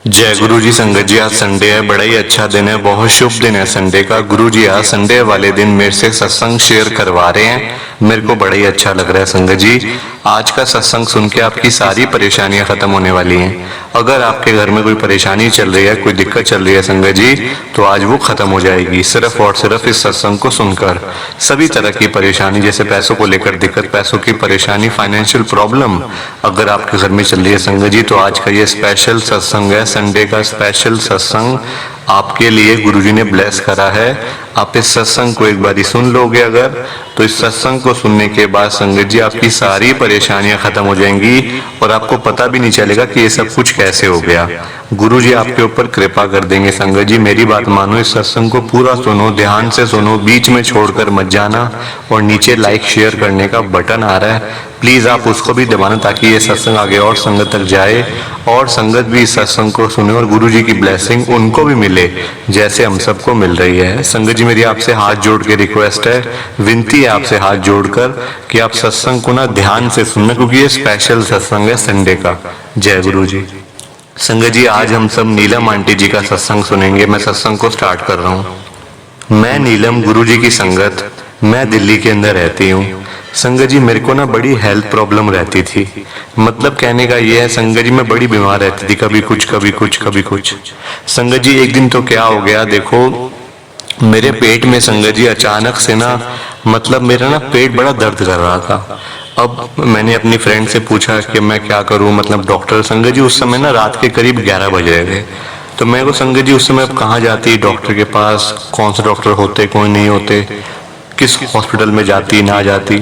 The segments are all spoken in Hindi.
जय गुरु जी। संगत जी, आज संडे है, बड़ा ही अच्छा दिन है, बहुत शुभ दिन है संडे का। गुरु जी आज संडे वाले दिन मेरे से सत्संग शेयर करवा रहे हैं, मेरे को बड़ा ही अच्छा लग रहा है। संगत जी, आज का सत्संग सुन के आपकी सारी परेशानियां खत्म होने वाली हैं। अगर आपके घर में कोई परेशानी चल रही है, कोई दिक्कत चल रही है संगत जी, तो आज वो खत्म हो जाएगी सिर्फ और सिर्फ इस सत्संग को सुनकर। सभी तरह की परेशानी, जैसे पैसों को लेकर दिक्कत, पैसों की परेशानी, फाइनेंशियल प्रॉब्लम अगर आपके घर में चल रही है संगत जी, तो आज का ये स्पेशल सत्संग है, संडे का स्पेशल सत्संग आपके लिए गुरुजी ने ब्लेस करा है। आप इस सत्संग को एक बारी सुन लोगे अगर, तो इस सत्संग को सुनने के बाद संगत जी आपकी सारी परेशानियां खत्म हो जाएंगी और आपको पता भी नहीं चलेगा कि ये सब कुछ कैसे हो गया। गुरुजी आपके ऊपर कृपा कर देंगे। संगत जी मेरी बात मानो, इस सत्संग को पूरा सुनो, ध्यान से सुनो, बीच में छोड़कर मत जाना। और नीचे लाइक शेयर करने का बटन आ रहा है, प्लीज आप उसको भी दबाना ताकि ये सत्संग आगे और संगत तक जाए और संगत भी इस सत्संग को सुने और गुरुजी की ब्लेसिंग उनको भी मिले जैसे हम सबको मिल रही है। संगत जी मेरी आपसे हाथ जोड़ के रिक्वेस्ट है, विनती है आपसे हाथ जोड़कर कि आप सत्संग को ना ध्यान से सुनना, क्योंकि ये स्पेशल सत्संग है संडे का। जय गुरु जी। संगत जी आज हम सब नीलम आंटी जी का सत्संग सुनेंगे। मैं सत्संग को स्टार्ट कर रहा हूँ। मैं नीलम, गुरुजी की संगत, मैं दिल्ली के अंदर रहती हूँ। संगत जी मेरे को ना बड़ी हेल्थ प्रॉब्लम रहती थी, मतलब कहने का ये है संगत जी मैं बड़ी बीमार रहती थी, कभी कुछ कभी कुछ कभी कुछ। संगत जी एक दिन तो क्या हो गया, देखो मेरे पेट में संगत जी अचानक से ना, मतलब मेरा ना पेट बड़ा दर्द कर रहा था। अब मैंने अपनी फ्रेंड से पूछा कि मैं क्या करूं, मतलब डॉक्टर। संगत जी उस समय ना रात के करीब 11 बज रहे थे, तो मेरे को संगत जी उस समय अब कहाँ जाती डॉक्टर के पास, कौन से डॉक्टर होते कौन नहीं होते, किस हॉस्पिटल में जाती ना जाती।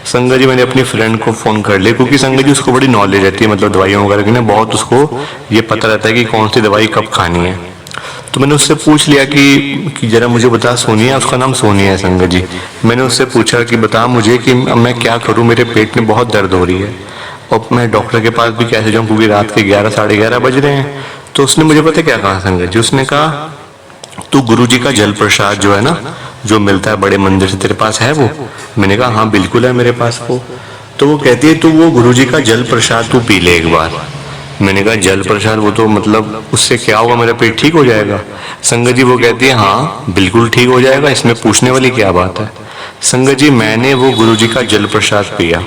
संगत जी मैंने अपनी फ्रेंड को फोन कर लिया, क्योंकि संगत जी उसको बड़ी नॉलेज रहती है, मतलब दवाइयों वगैरह की ना बहुत उसको ये पता रहता है कि कौन सी दवाई कब खानी है। तो मैंने उससे पूछ लिया कि जरा मुझे बता, सोनिया, उसका नाम सोनिया है संगत जी। मैंने उससे पूछा कि बता मुझे कि मैं क्या करूं, मेरे पेट में बहुत दर्द हो रही है और मैं डॉक्टर के पास भी कैसे जाऊं, क्योंकि रात के 11 साढ़े 11 बज रहे हैं। तो उसने मुझे पता क्या कहा संगत जी, उसने कहा तू गुरुजी का जल प्रसाद जो है ना, जो मिलता है बड़े मंदिर से, तेरे पास है वो? मैंने कहा हाँ बिल्कुल है मेरे पास वो। तो वो कहती है तू वो गुरुजी का जल प्रसाद तू पी ले एक बार। मैंने कहा जल प्रसाद, वो तो मतलब उससे क्या होगा, मेरा पेट ठीक हो जाएगा? संगत जी वो कहती है हाँ बिल्कुल ठीक हो जाएगा, इसमें पूछने वाली क्या बात है। संगत जी मैंने वो गुरुजी का जल प्रसाद पिया,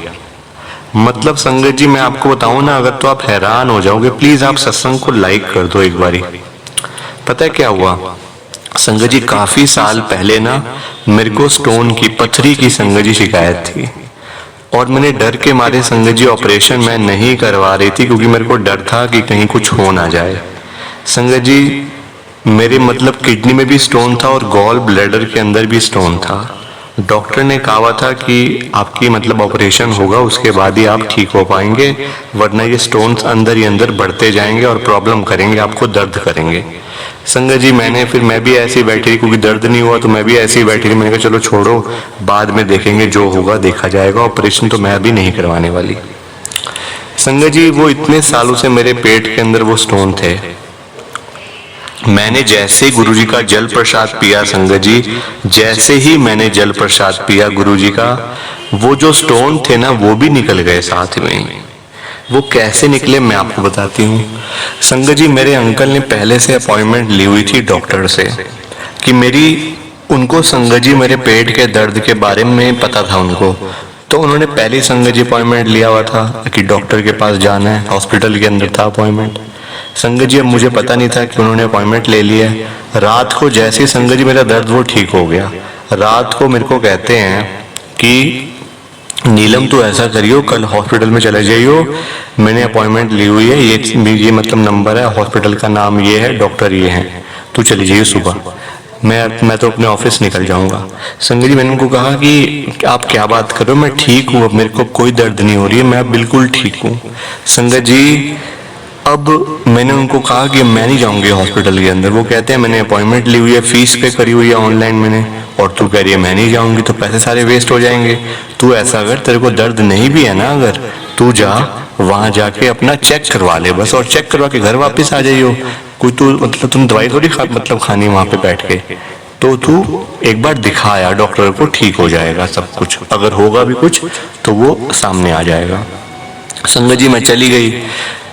मतलब संगत जी मैं आपको बताऊं ना, अगर तो आप हैरान हो जाओगे। प्लीज आप सत्संग को लाइक कर दो एक बारी। पता है क्या हुआ संगत जी, काफी साल पहले ना मेरे को स्टोन की, पथरी की संगत जी शिकायत थी और मैंने डर के मारे संगत जी ऑपरेशन मैं नहीं करवा रही थी, क्योंकि मेरे को डर था कि कहीं कुछ हो ना जाए। संगत जी मेरे मतलब किडनी में भी स्टोन था और गॉल ब्लैडर के अंदर भी स्टोन था। डॉक्टर ने कहा था कि आपकी मतलब ऑपरेशन होगा उसके बाद ही आप ठीक हो पाएंगे, वरना ये स्टोन्स अंदर ही अंदर बढ़ते जाएंगे और प्रॉब्लम करेंगे, आपको दर्द करेंगे। संगत जी मैं भी ऐसे ही बैठी रही, क्योंकि दर्द नहीं हुआ तो मैं भी ऐसे ही बैठी रही। मैंने कहा चलो छोड़ो, बाद में देखेंगे, जो होगा देखा जाएगा, ऑपरेशन तो मैं अभी नहीं करवाने वाली। संगत जी वो इतने सालों से मेरे पेट के अंदर वो स्टोन थे, मैंने जैसे ही गुरुजी का जल प्रसाद पिया संगत जी, जैसे ही मैंने जल प्रसाद पिया गुरुजी का, वो जो स्टोन थे ना वो भी निकल गए साथ में। वो कैसे निकले मैं आपको बताती हूँ। संगत जी मेरे अंकल ने पहले से अपॉइंटमेंट ली हुई थी डॉक्टर से कि उनको संगत जी मेरे पेट के दर्द के बारे में पता था उनको, तो उन्होंने पहले संगत जी अपॉइंटमेंट लिया हुआ था कि डॉक्टर के पास जाना है, हॉस्पिटल के अंदर था अपॉइंटमेंट। संगत जी अब मुझे पता नहीं था कि उन्होंने अपॉइंटमेंट ले लिया। रात को जैसे ही संगत जी मेरा दर्द वो ठीक हो गया, रात को मेरे को कहते हैं कि नीलम तो ऐसा करियो, कल हॉस्पिटल में चले जाइयो, मैंने अपॉइंटमेंट ली हुई है, ये मतलब नंबर है, हॉस्पिटल का नाम ये है, डॉक्टर ये है, तू चली जाइयो सुबह। मैं तो अपने ऑफिस निकल जाऊंगा। संगत जी मैंने उनको कहा कि आप क्या बात कर रहे हो, मैं ठीक हूँ, अब मेरे को कोई दर्द नहीं हो रही है, मैं बिल्कुल ठीक हूँ। संगत जी अब मैंने उनको कहा कि मैं नहीं जाऊंगी हॉस्पिटल के अंदर। वो कहते हैं मैंने अपॉइंटमेंट ली हुई है, फीस पे करी हुई है ऑनलाइन मैंने, और तू कह रही है मैं नहीं जाऊंगी, तो पैसे सारे वेस्ट हो जाएंगे। तू ऐसा अगर तेरे को दर्द नहीं भी है ना, अगर तू जा वहां जाके अपना चेक करवा ले बस, और चेक करवा के घर वापस आ जाइयो। कोई तू मतलब तुम दवाई थोड़ी मतलब खानी वहां पे बैठ के, तो तू एक बार दिखाया डॉक्टर को, ठीक हो जाएगा सब कुछ, अगर होगा भी कुछ तो वो सामने आ जाएगा। संगत जी मैं चली गई।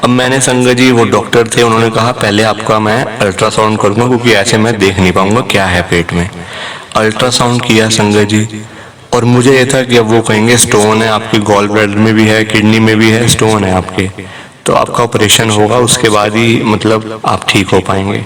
अब मैंने संगत जी, वो डॉक्टर थे, उन्होंने कहा पहले आपका मैं अल्ट्रासाउंड करूंगा क्योंकि ऐसे मैं देख नहीं पाऊंगा क्या है पेट में। अल्ट्रासाउंड किया संगत जी, और मुझे ये था कि अब वो कहेंगे स्टोन है आपकी, गॉल ब्लैडर में भी है, किडनी में भी है, स्टोन है आपके, तो आपका ऑपरेशन होगा, उसके बाद ही मतलब आप ठीक हो पाएंगे।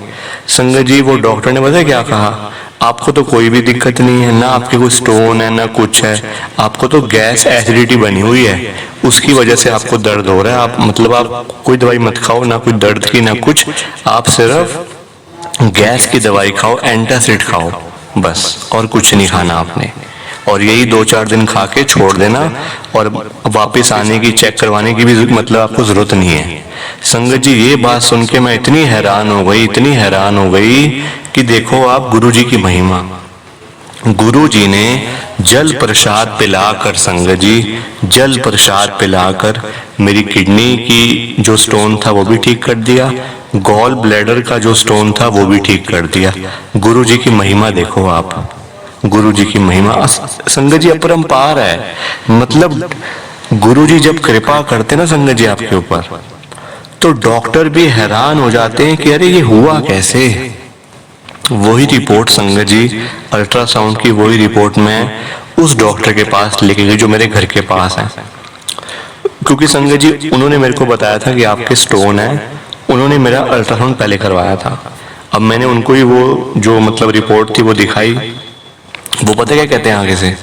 संगत जी वो डॉक्टर ने पता क्या कहा, आपको तो कोई भी दिक्कत नहीं है, ना आपके कोई स्टोन है ना कुछ है, आपको तो गैस एसिडिटी बनी हुई है, उसकी वजह से आपको दर्द हो रहा है। आप मतलब आप कोई दवाई मत खाओ, ना कोई दर्द की ना कुछ, आप सिर्फ गैस की दवाई खाओ, एंटासिड खाओ बस, और कुछ नहीं खाना आपने, और यही 2-4 दिन खा के छोड़ देना, और वापस आने की, चेक करवाने की भी मतलब आपको जरूरत नहीं है। संगत जी ये बात सुन के मैं इतनी हैरान हो गई, इतनी हैरान हो गई कि देखो आप गुरु जी की महिमा। गुरु जी ने जल प्रसाद पिलाकर, संगत जी जल प्रसाद पिलाकर मेरी किडनी की जो स्टोन था वो भी ठीक कर दिया, गॉल ब्लैडर का जो स्टोन था वो भी ठीक कर दिया। गुरु जी की महिमा देखो आप, गुरु जी की महिमा संगत जी अपरंपार है। मतलब गुरु जी जब कृपा करते ना संगत जी आपके ऊपर, तो डॉक्टर भी हैरान हो जाते हैं कि अरे ये हुआ कैसे। वही रिपोर्ट संगत जी, अल्ट्रासाउंड की वही रिपोर्ट मैं उस डॉक्टर के पास लेके गई जो मेरे घर के पास है, क्योंकि संगत जी उन्होंने मेरे को बताया था कि आपके स्टोन है, उन्होंने मेरा अल्ट्रासाउंड पहले करवाया था। अब मैंने उनको ही वो जो मतलब रिपोर्ट थी वो दिखाई, वो पता क्या कहते हैं आगे से,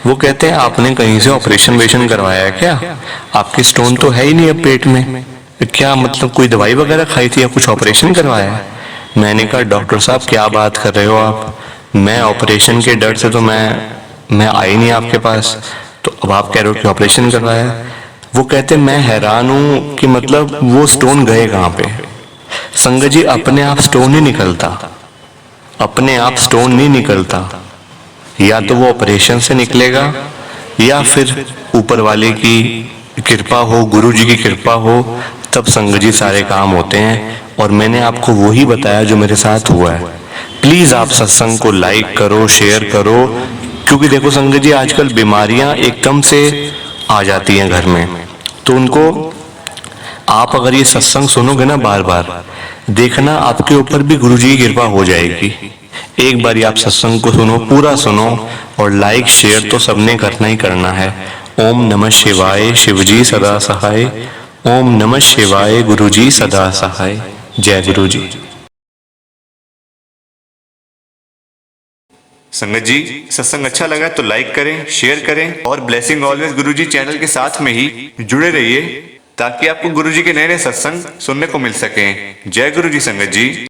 वो कहते हैं आपने कहीं से ऑपरेशन वेशन करवाया है क्या, आपके स्टोन तो है ही नहीं अब पेट में, क्या मतलब कोई दवाई वगैरह खाई थी या कुछ ऑपरेशन करवाया है। मैंने कहा डॉक्टर साहब क्या बात कर रहे हो आप, मैं ऑपरेशन के डर से तो मैं आई नहीं आपके पास, तो अब आप कह रहे हो कि ऑपरेशन करवाया है। वो कहते मैं हैरान हूं कि मतलब वो स्टोन गए कहाँ पे। संगत जी अपने आप स्टोन नहीं निकलता, अपने आप स्टोन नहीं निकलता, या तो वो ऑपरेशन से निकलेगा या फिर ऊपर वाले की कृपा हो, गुरु जी की कृपा हो, तब संगत जी सारे काम होते हैं। और मैंने आपको वही बताया जो मेरे साथ हुआ है। प्लीज आप सत्संग को लाइक करो, शेयर करो, क्योंकि देखो संगत जी आजकल बीमारियां एकदम से आ जाती हैं घर में, तो उनको आप अगर ये सत्संग सुनोगे ना बार बार, देखना आपके ऊपर भी गुरु जी की कृपा हो जाएगी। एक बार आप सत्संग को सुनो, पूरा सुनो, और लाइक शेयर तो सबने करना ही करना है। ओम नमः शिवाय, शिवजी सदा सहाय। ओम नमः शिवाय, गुरुजी सदा सहाय। जय गुरु जी। संगत जी सत्संग अच्छा लगा तो लाइक करें, शेयर करें, और ब्लेसिंग ऑलवेज गुरु जी चैनल के साथ में ही जुड़े रहिए, ताकि आपको गुरु जी के नए नए सत्संग सुनने को मिल सके। जय गुरु जी संगत जी।